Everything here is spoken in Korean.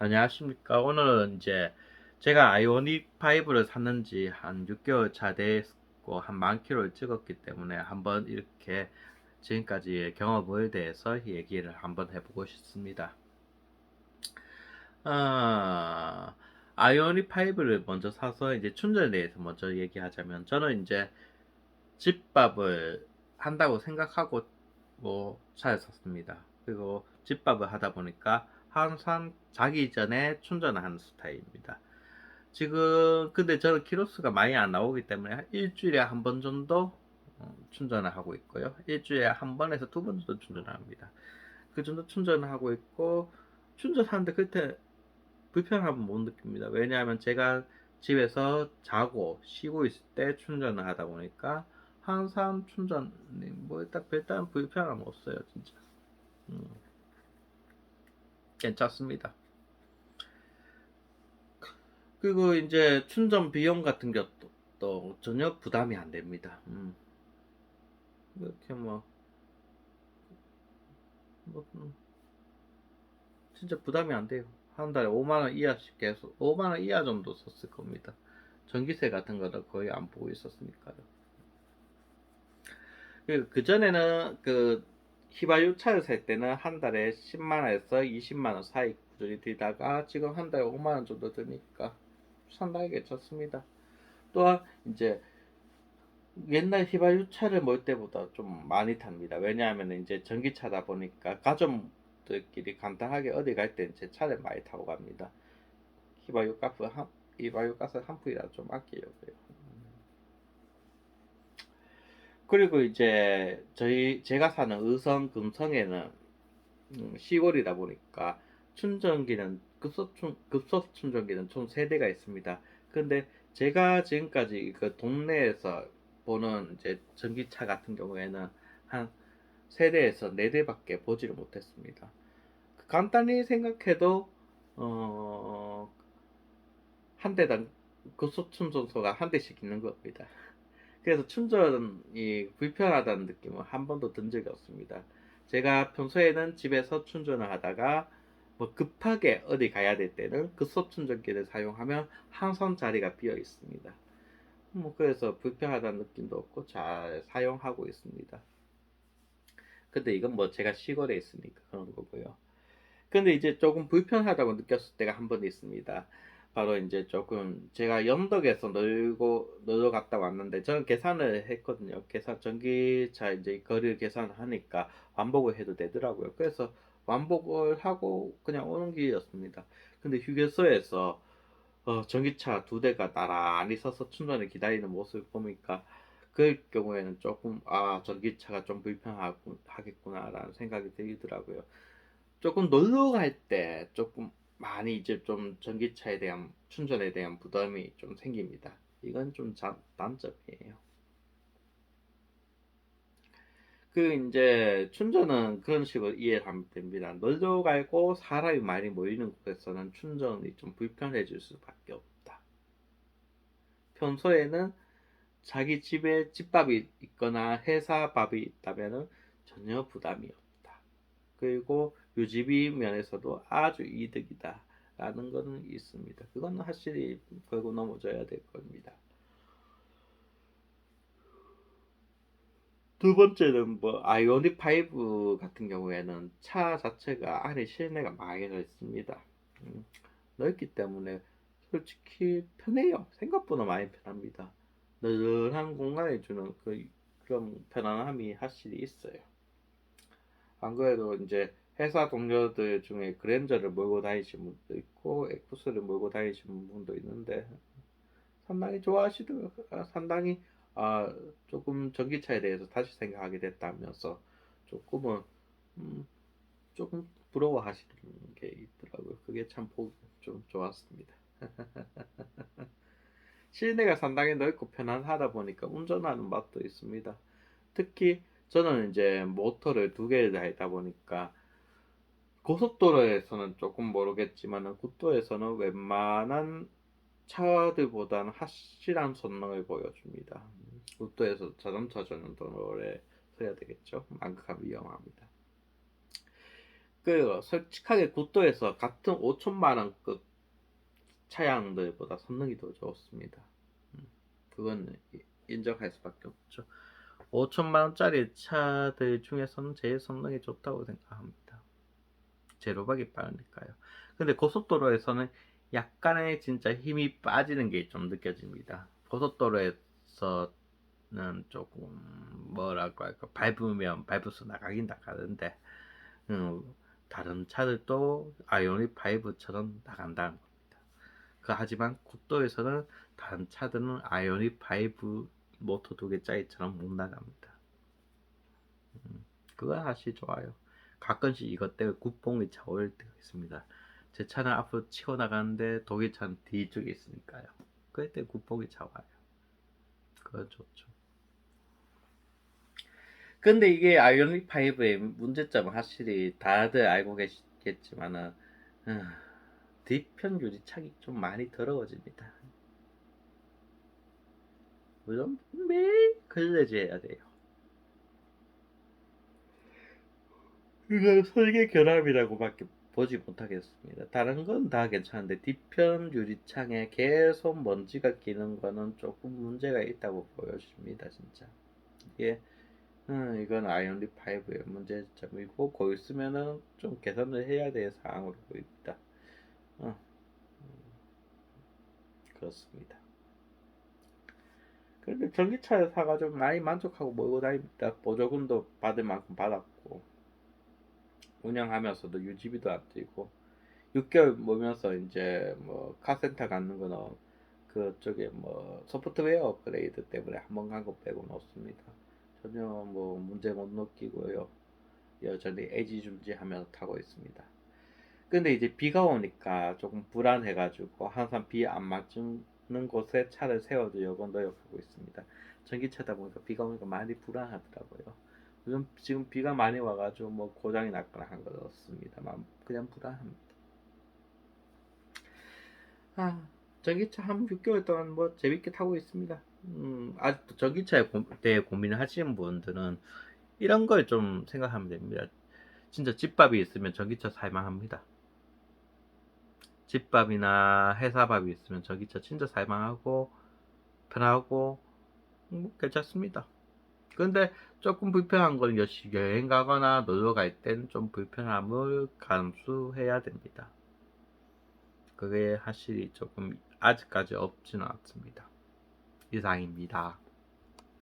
안녕하십니까. 오늘은 이제 제가 아이오닉 5를 샀는지 한 6개월 차 됐고 한 10,000km를 찍었기 때문에 한번 이렇게 지금까지의 경험에 대해서 얘기를 한번 해보고 싶습니다. 아, 아이오닉 5를 먼저 사서 이제 충전에 대해서 먼저 얘기하자면, 저는 이제 집밥을 한다고 생각하고 차를 샀습니다. 그리고 집밥을 하다 보니까 항상 자기 전에 충전을 하는 스타일입니다. 지금 근데 저는 키로수가 많이 안 나오기 때문에 일주일에 한 번 정도 충전을 하고 있고요. 일주일에 한 번에서 두 번 정도 충전을 합니다. 그 정도 충전을 하고 있고, 충전하는데 그때 불편함은 못 느낍니다. 왜냐하면 제가 집에서 자고 쉬고 있을 때 충전을 하다 보니까 항상 충전이 뭐 일단 별다른 불편함 없어요, 진짜. 음, 괜찮습니다. 그리고 이제 충전 비용 같은 것도 전혀 부담이 안 됩니다. 이렇게 뭐, 진짜 부담이 안 돼요. 한 달에 5만 원 이하씩 계속 5만 원 이하 정도 썼을 겁니다. 전기세 같은 거도 거의 안 보고 있었으니까요. 그 전에는 그 휘발유 차를 살 때는 한 달에 10만 원에서 20만 원 사이 꾸준히 들다가 지금 한 달에 5만 원 정도 드니까 상당히 괜찮습니다. 또한 이제 옛날 휘발유 차를 몰 때보다 좀 많이 탑니다. 왜냐하면 이제 전기차다 보니까 가족들끼리 간단하게 어디 갈 때 제 차를 많이 타고 갑니다. 휘발유 가스 한 휘발유 가스 한 푼이라도 좀 아끼려고요. 그리고 이제 제가 사는 의성 금성에는 시골이다 보니까 급속 충전기는 총 3대가 있습니다. 근데 제가 지금까지 그 동네에서 보는 이제 전기차 같은 경우에는 한 3대에서 4대밖에 보지를 못했습니다. 간단히 생각해도 어, 한 대당 급속 충전소가 한 대씩 있는 겁니다. 그래서 충전이 불편하다는 느낌은 한 번도 든 적이 없습니다. 제가 평소에는 집에서 충전을 하다가 뭐 급하게 어디 가야 될 때는 급속 충전기를 사용하면 항상 자리가 비어 있습니다. 그래서 불편하다는 느낌도 없고 잘 사용하고 있습니다. 근데 이건 뭐 제가 시골에 있으니까 그런 거고요. 근데 이제 조금 불편하다고 느꼈을 때가 한 번 있습니다. 바로 이제 조금 제가 영덕에서 놀러 갔다 왔는데, 저는 계산을 했거든요. 전기차 이제 거리를 계산을 하니까 완복을 해도 되더라고요. 그래서 완복을 하고 그냥 오는 길이었습니다. 근데 휴게소에서 전기차 2대가 나란히 서서 충전을 기다리는 모습을 보니까 그 경우에는 조금 전기차가 좀 불편하겠구나라는 생각이 들더라고요. 조금 놀러 갈 때 조금 많이 이제 좀 전기차에 대한 충전에 대한 부담이 좀 생깁니다. 이건 좀 단점이에요. 이제 충전은 그런 식으로 이해하면 됩니다. 놀러 가고 사람이 많이 모이는 곳에서는 충전이 좀 불편해질 수밖에 없다. 평소에는 자기 집에 집밥이 있거나 회사 밥이 있다면 전혀 부담이 없다. 그리고 유지비 면에서도 아주 이득이다 라는 것은 있습니다. 그건 확실히 걸고 넘어져야 될 겁니다. 두 번째는 뭐 아이오닉 5 같은 경우에는 차 자체가 안에 실내가 많이 넓습니다. 음, 넓기 때문에 솔직히 편해요. 생각보다 많이 편합니다. 널널한 공간을 주는 그런 편안함이 확실히 있어요. 안 그래도 이제 회사 동료들 중에 그랜저를 몰고 다니시는 분도 있고 에쿠스를 몰고 다니시는 분도 있는데 상당히 좋아하시더라고요. 상당히 조금 전기차에 대해서 다시 생각하게 됐다면서 조금은 음, 조금 부러워하시는 게 있더라고요. 그게 참 보기 좀 좋았습니다. 실내가 상당히 넓고 편안하다 보니까 운전하는 맛도 있습니다. 특히 저는 이제 모터를 2개를 달다 보니까 고속도로에서는 조금 모르겠지만 국도에서는 웬만한 차들보다는 확실한 성능을 보여줍니다. 국도에서 자동차 전용 도로에 서야 되겠죠. 만큼 위험합니다. 그 솔직하게 국도에서 같은 5천만 원급 차량들보다 성능이 더 좋습니다. 그건 인정할 수밖에 없죠. 5천만 원짜리 차들 중에서는 제일 성능이 좋다고 생각합니다. 제로박이 빠르니까요. 근데 고속도로에서는 약간의 진짜 힘이 빠지는 게 좀 느껴집니다. 고속도로에서는 조금 뭐랄까 할까, 밟으면 밟을수 나가긴 나가는데 다른 차들도 아이오닉 5처럼 나간다는 겁니다. 하지만 국도에서는 다른 차들은 아이오닉 5 모터 2개짜리처럼 못 나갑니다. 그거 사실 좋아요. 가끔씩 이것 때문에 국뽕이 차오를 때가 있습니다. 제 차는 앞으로 치고 나가는데 독일 차는 뒤쪽에 있으니까요. 그럴 때 국뽕이 차와요. 그거 좋죠. 근데 이게 아이오닉 5의 문제점은 확실히 다들 알고 계시겠지만은 뒤편 유리창이 좀 많이 더러워집니다. 물론 매일 걸레질해야 돼요. 이건 설계 결함이라고밖에 보지 못하겠습니다. 다른 건 다 괜찮은데 뒤편 유리창에 계속 먼지가 끼는 거는 조금 문제가 있다고 보여집니다. 진짜 이게 이건 아이언리 5의 문제점이고 거기 있으면은 좀 개선을 해야 될 사항으로 보입니다. 어, 그렇습니다. 그런데 전기차를 사가지고 많이 만족하고 몰고 다닙니다. 보조금도 받을 만큼 받았고 운영하면서도 유지비도 안 들고 6개월 모면서 이제 뭐 카센터 갖는 거는 그쪽에 뭐 소프트웨어 업그레이드 때문에 한 번 간 거 빼고는 없습니다. 전혀 뭐 문제 못 느끼고요. 여전히 애지중지하면서 타고 있습니다. 근데 이제 비가 오니까 조금 불안해가지고 항상 비 안 맞는 곳에 차를 세워두려고 노력하고 있습니다. 전기차다 보니까 비가 오니까 많이 불안하더라고요. 요즘 지금 비가 많이 와가지고 뭐 고장이 났거나 한 건 없습니다만 그냥 불안합니다. 전기차 한 6개월 동안 뭐 재밌게 타고 있습니다. 아직도 전기차에 대해 고민을 하시는 분들은 이런 걸 좀 생각하면 됩니다. 진짜 집밥이 있으면 전기차 살만합니다. 집밥이나 회사밥이 있으면 전기차 진짜 살만하고 편하고 괜찮습니다. 근데 조금 불편한 건 여행 가거나 놀러 갈 땐 좀 불편함을 감수해야 됩니다. 그게 확실히 조금 아직까지 없지는 않습니다. 이상입니다.